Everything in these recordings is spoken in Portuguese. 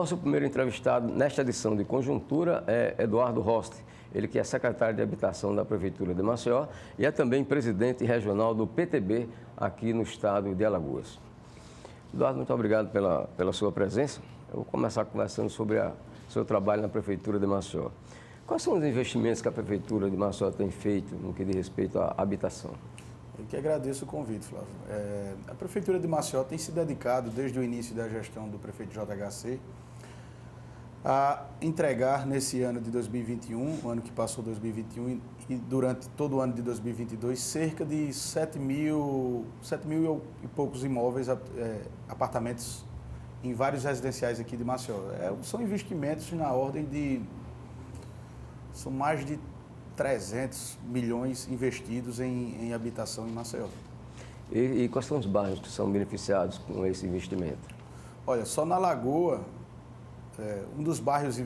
nosso primeiro entrevistado nesta edição de Conjuntura é Eduardo Roste, ele que é secretário de Habitação da Prefeitura de Maceió e é também presidente regional do PTB aqui no estado de Alagoas. Eduardo, muito obrigado pela sua presença. Eu vou começar conversando sobre o seu trabalho na Prefeitura de Maceió. Quais são os investimentos que a Prefeitura de Maceió tem feito no que diz respeito à habitação? Eu que agradeço o convite, Flávio. A Prefeitura de Maceió tem se dedicado, desde o início da gestão do prefeito JHC, a entregar nesse ano de 2021, o ano que passou 2021, e durante todo o ano de 2022, cerca de 7 mil e poucos imóveis, apartamentos em vários residenciais aqui de Maceió. São investimentos na ordem de... São mais de 300 milhões investidos em habitação em Maceió. E quais são os bairros que são beneficiados com esse investimento? Olha, só na Lagoa, um dos bairros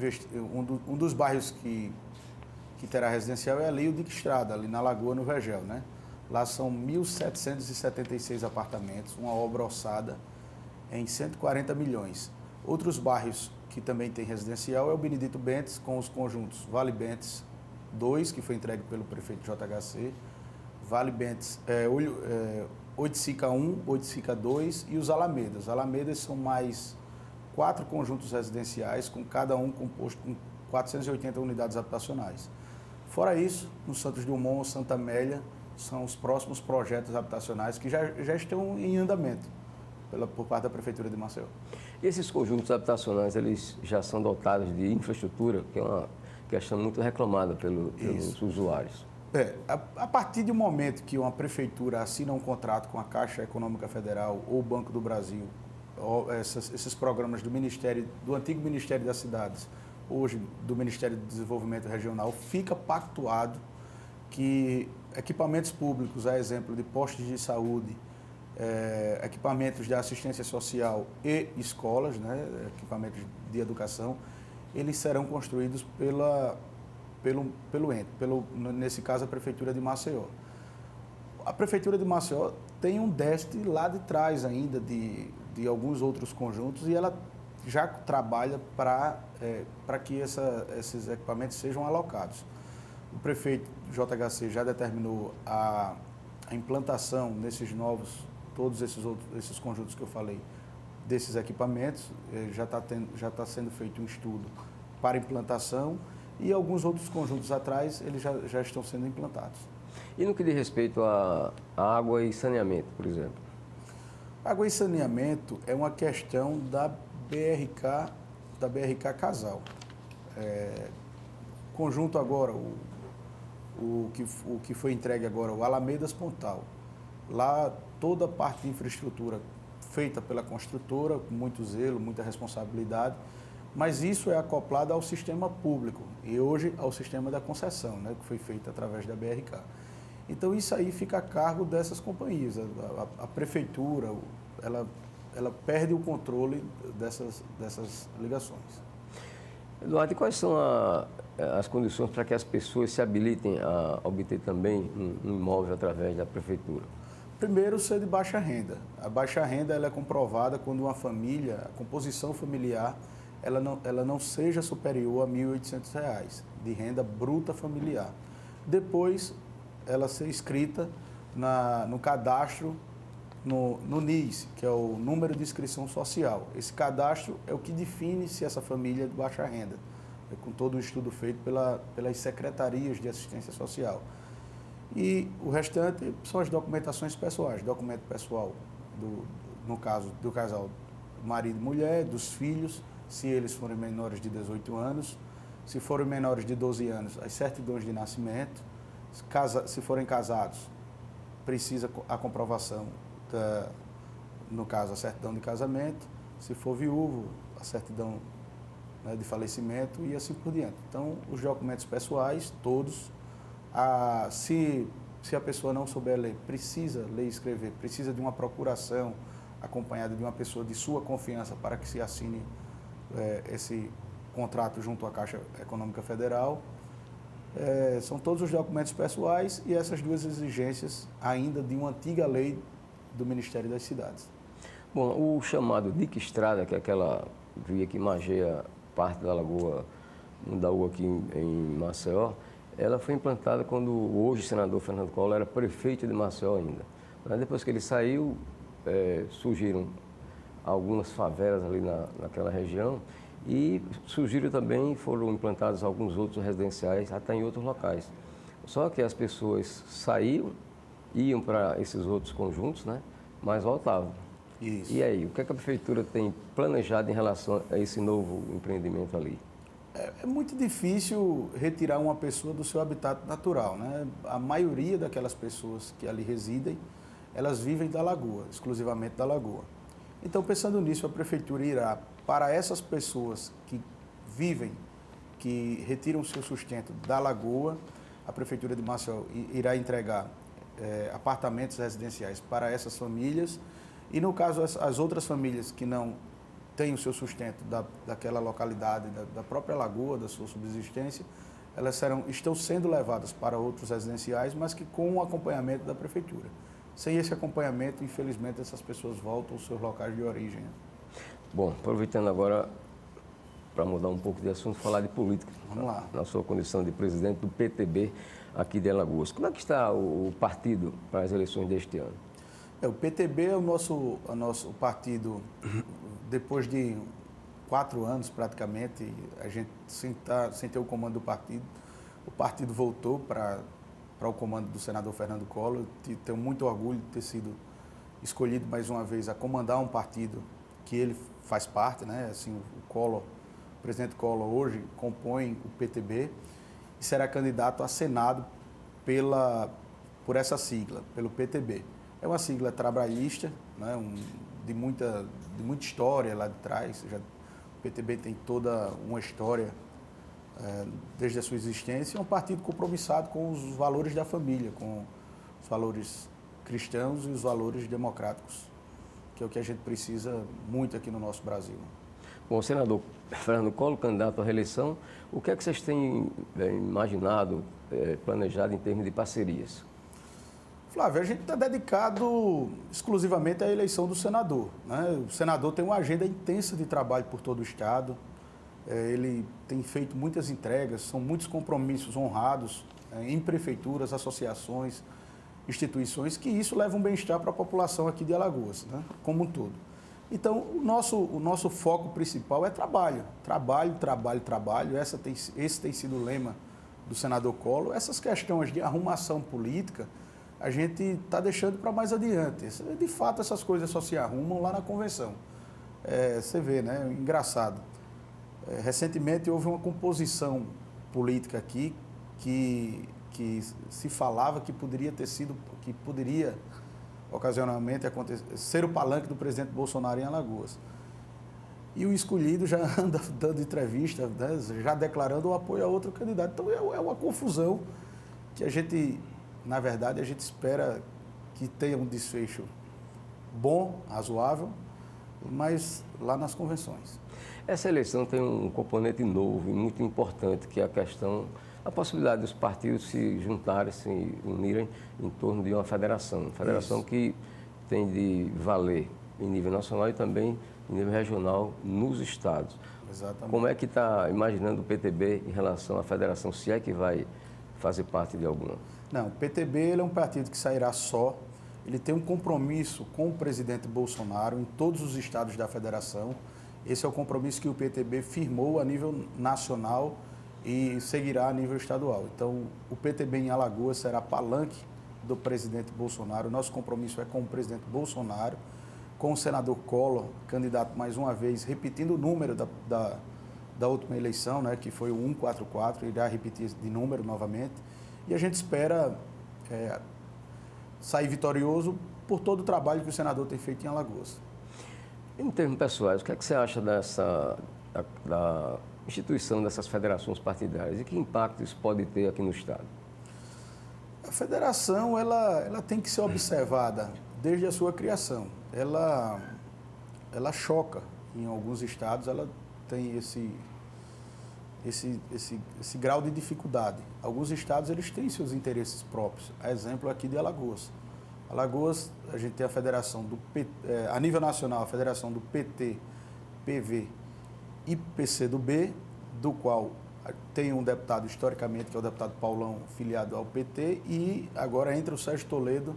que terá residencial é ali o Dique Estrada, ali na Lagoa, no Vergel, né? Lá são 1.776 apartamentos, uma obra orçada em 140 milhões. Outros bairros que também tem residencial é o Benedito Bentes, com os conjuntos Vale Bentes 2, que foi entregue pelo prefeito JHC, Vale Bentes, Oiticica 1, Oiticica 2 e os Alamedas. Os Alamedas são mais 4 conjuntos residenciais, com cada um composto com 480 unidades habitacionais. Fora isso, no Santos Dumont, Santa Amélia, são os próximos projetos habitacionais que já estão em andamento por parte da Prefeitura de Maceió. E esses conjuntos habitacionais, eles já são dotados de infraestrutura, que é uma questão muito reclamada pelos usuários. A partir do momento que uma prefeitura assina um contrato com a Caixa Econômica Federal ou o Banco do Brasil, esses programas do antigo Ministério das Cidades, hoje do Ministério do Desenvolvimento Regional, fica pactuado que equipamentos públicos, a exemplo de postos de saúde, equipamentos de assistência social e escolas, né, equipamentos de educação, eles serão construídos pelo ente, nesse caso a Prefeitura de Maceió. A Prefeitura de Maceió tem um déficit lá de trás ainda de alguns outros conjuntos e ela já trabalha para que esses equipamentos sejam alocados. O prefeito JHC já determinou a implantação nesses novos, todos esses conjuntos que eu falei, desses equipamentos, já está sendo feito um estudo para implantação e alguns outros conjuntos atrás eles já estão sendo implantados. E no que diz respeito à água e saneamento, por exemplo? Água e saneamento é uma questão da BRK Casal. Conjunto agora, o que foi entregue agora, o Alamedas Pontal. Lá toda a parte de infraestrutura feita pela construtora, com muito zelo, muita responsabilidade, mas isso é acoplado ao sistema público e hoje ao sistema da concessão, né, que foi feito através da BRK. Então isso aí fica a cargo dessas companhias. A prefeitura, ela perde o controle dessas ligações. Eduardo, e quais são as condições para que as pessoas se habilitem a obter também um imóvel através da prefeitura? Primeiro, ser de baixa renda. A baixa renda ela é comprovada quando uma família, a composição familiar, ela não seja superior a R$ 1.800 de renda bruta familiar. Depois, ela ser inscrita no cadastro, no NIS, que é o Número de Inscrição Social. Esse cadastro é o que define se essa família é de baixa renda, com todo o estudo feito pelas secretarias de assistência social. E o restante são as documentações pessoais, documento pessoal, no caso do casal marido e mulher, dos filhos, se eles forem menores de 18 anos, se forem menores de 12 anos, as certidões de nascimento, se forem casados, precisa a comprovação, no caso a certidão de casamento, se for viúvo, a certidão, né, de falecimento e assim por diante. Então, os documentos pessoais, todos, se a pessoa não souber ler, precisa ler e escrever, precisa de uma procuração acompanhada de uma pessoa de sua confiança para que se assine esse contrato junto à Caixa Econômica Federal. São todos os documentos pessoais e essas duas exigências ainda de uma antiga lei do Ministério das Cidades. Bom, o chamado Dique Estrada, que é aquela via que margeia parte da Lagoa Mundaú aqui em Maceió, ela foi implantada quando hoje o senador Fernando Collor era prefeito de Maceió ainda. Mas depois que ele saiu, surgiram algumas favelas ali naquela região e surgiram também, foram implantados alguns outros residenciais, até em outros locais. Só que as pessoas saíam, iam para esses outros conjuntos, né? Mas voltavam. Isso. E aí, o que é que a prefeitura tem planejado em relação a esse novo empreendimento ali? É muito difícil retirar uma pessoa do seu habitat natural, né? A maioria daquelas pessoas que ali residem, elas vivem da lagoa, exclusivamente da lagoa. Então, pensando nisso, a prefeitura irá, para essas pessoas que vivem, que retiram o seu sustento da lagoa, a prefeitura de Maceió irá entregar apartamentos residenciais para essas famílias. E no caso, as outras famílias que não têm o seu sustento daquela localidade, da própria lagoa, da sua subsistência, elas estão sendo levadas para outros residenciais, mas que com o acompanhamento da prefeitura. Sem esse acompanhamento, infelizmente, essas pessoas voltam aos seus locais de origem. Bom, aproveitando agora, para mudar um pouco de assunto, falar de política. Vamos lá. Na sua condição de presidente do PTB aqui de Alagoas. Como é que está o partido para as eleições deste ano? O PTB é o nosso partido, depois de 4 anos praticamente, a gente sem ter o comando do partido. O partido voltou para o comando do senador Fernando Collor. Tenho muito orgulho de ter sido escolhido mais uma vez a comandar um partido que ele faz parte, né? Assim, o presidente Collor hoje compõe o PTB e será candidato a Senado por essa sigla, pelo PTB. É uma sigla trabalhista, né? De muita história lá de trás. O PTB tem toda uma história desde a sua existência. É um partido compromissado com os valores da família, com os valores cristãos e os valores democráticos, que é o que a gente precisa muito aqui no nosso Brasil. Bom, senador Fernando Collor, candidato à reeleição, o que é que vocês têm imaginado, planejado em termos de parcerias? Flávio, a gente está dedicado exclusivamente à eleição do senador, né? O senador tem uma agenda intensa de trabalho por todo o Estado. Ele tem feito muitas entregas, são muitos compromissos honrados em prefeituras, associações, instituições, que isso leva um bem-estar para a população aqui de Alagoas, né? Como um todo. Então, o nosso foco principal é trabalho. Trabalho, trabalho, trabalho. Esse tem sido o lema do senador Collor. Essas questões de arrumação política, a gente está deixando para mais adiante. De fato, essas coisas só se arrumam lá na convenção. Você vê, né? Engraçado. Recentemente houve uma composição política aqui que se falava que poderia ocasionalmente ser o palanque do presidente Bolsonaro em Alagoas. E o escolhido já anda dando entrevista, né? Já declarando o apoio a outro candidato. Então é uma confusão que a gente, na verdade, a gente espera que tenha um desfecho bom, razoável, mas lá nas convenções. Essa eleição tem um componente novo e muito importante, que é a possibilidade dos partidos se juntarem, se unirem em torno de uma federação. Federação Isso. Que tem de valer em nível nacional e também em nível regional nos estados. Exatamente. Como é que está imaginando o PTB em relação à federação, se é que vai fazer parte de alguma? Não, o PTB ele é um partido que sairá só. Ele tem um compromisso com o presidente Bolsonaro em todos os estados da federação. Esse é o compromisso que o PTB firmou a nível nacional e seguirá a nível estadual. Então, o PTB em Alagoas será palanque do presidente Bolsonaro. Nosso compromisso é com o presidente Bolsonaro, com o senador Collor, candidato mais uma vez, repetindo o número da última eleição, né, que foi o 144, irá repetir de número novamente. E a gente espera sair vitorioso por todo o trabalho que o senador tem feito em Alagoas. Em termos pessoais, o que é que você acha da instituição dessas federações partidárias e que impacto isso pode ter aqui no Estado? A federação ela tem que ser observada desde a sua criação. Ela choca em alguns estados, ela tem esse grau de dificuldade. Alguns estados eles têm seus interesses próprios. A exemplo aqui de Alagoas. Alagoas, a gente tem a federação a nível nacional, a federação do PT, PV e PCdoB, do qual tem um deputado historicamente, que é o deputado Paulão, filiado ao PT, e agora entra o Sérgio Toledo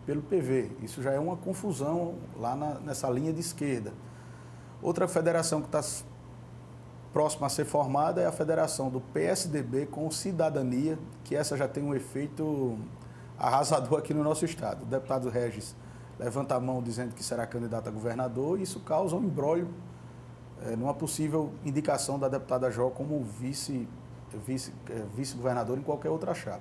pelo PV. Isso já é uma confusão lá nessa linha de esquerda. Outra federação que está próxima a ser formada é a federação do PSDB com o Cidadania, que essa já tem um efeito arrasador aqui no nosso estado. O deputado Regis levanta a mão dizendo que será candidato a governador e isso causa um imbróglio numa possível indicação da deputada Jó como vice-governador em qualquer outra chapa.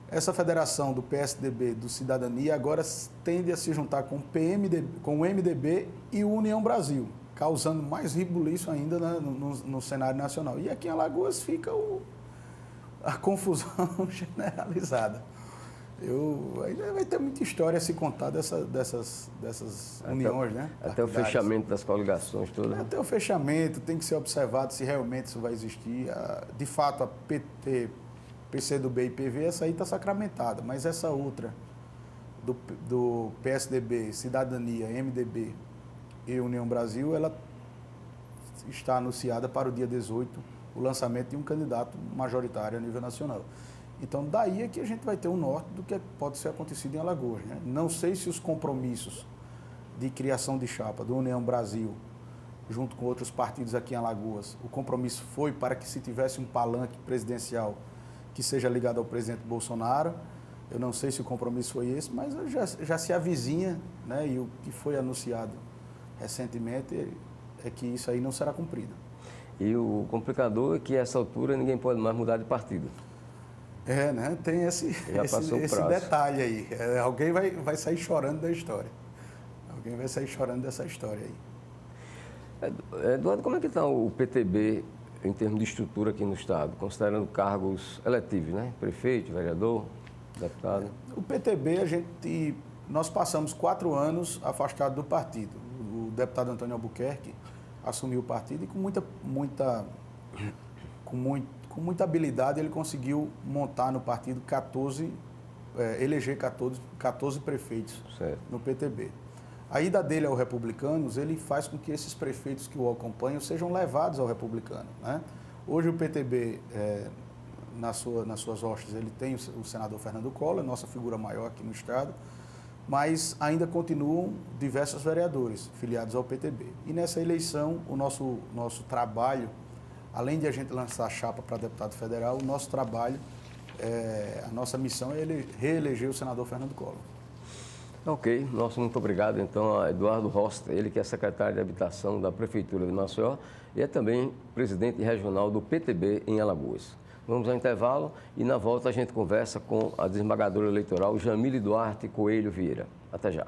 Essa federação do PSDB, do Cidadania, agora tende a se juntar com o MDB e o União Brasil, causando mais rebuliço ainda no cenário nacional. E aqui em Alagoas fica a confusão generalizada. Ainda vai ter muita história a se contar dessas uniões, né? Até o fechamento das coligações todas. Até o fechamento, tem que ser observado se realmente isso vai existir. De fato, a PT, PCdoB e PV, essa aí está sacramentada, mas essa outra, do PSDB, Cidadania, MDB e União Brasil, ela está anunciada para o dia 18, o lançamento de um candidato majoritário a nível nacional. Então, daí é que a gente vai ter um norte do que pode ser acontecido em Alagoas, né? Não sei se os compromissos de criação de chapa do União Brasil, junto com outros partidos aqui em Alagoas, o compromisso foi para que se tivesse um palanque presidencial que seja ligado ao presidente Bolsonaro. Eu não sei se o compromisso foi esse, mas já se avizinha, né? E o que foi anunciado recentemente é que isso aí não será cumprido. E o complicador é que, a essa altura, ninguém pode mais mudar de partido. Né? Tem esse detalhe aí. Alguém vai sair chorando da história. Alguém vai sair chorando dessa história aí. Eduardo, como é que está o PTB em termos de estrutura aqui no Estado, considerando cargos eletivos, né? Prefeito, vereador, deputado? O PTB, nós passamos 4 anos afastados do partido. O deputado Antônio Albuquerque assumiu o partido e com muita habilidade ele conseguiu montar no partido eleger 14 prefeitos no PTB. A ida dele ao Republicanos, ele faz com que esses prefeitos que o acompanham sejam levados ao Republicano, né? Hoje o PTB, nas suas hostes, ele tem o senador Fernando Collor, nossa figura maior aqui no estado, mas ainda continuam diversos vereadores filiados ao PTB. E nessa eleição, o nosso trabalho, além de a gente lançar a chapa para deputado federal, o nosso trabalho, a nossa missão é reeleger o senador Fernando Collor. Ok, muito obrigado então a Eduardo Rosta, ele que é secretário de Habitação da Prefeitura de Maceió e é também presidente regional do PTB em Alagoas. Vamos ao intervalo e na volta a gente conversa com a desembargadora eleitoral Jamile Duarte Coelho Vieira. Até já.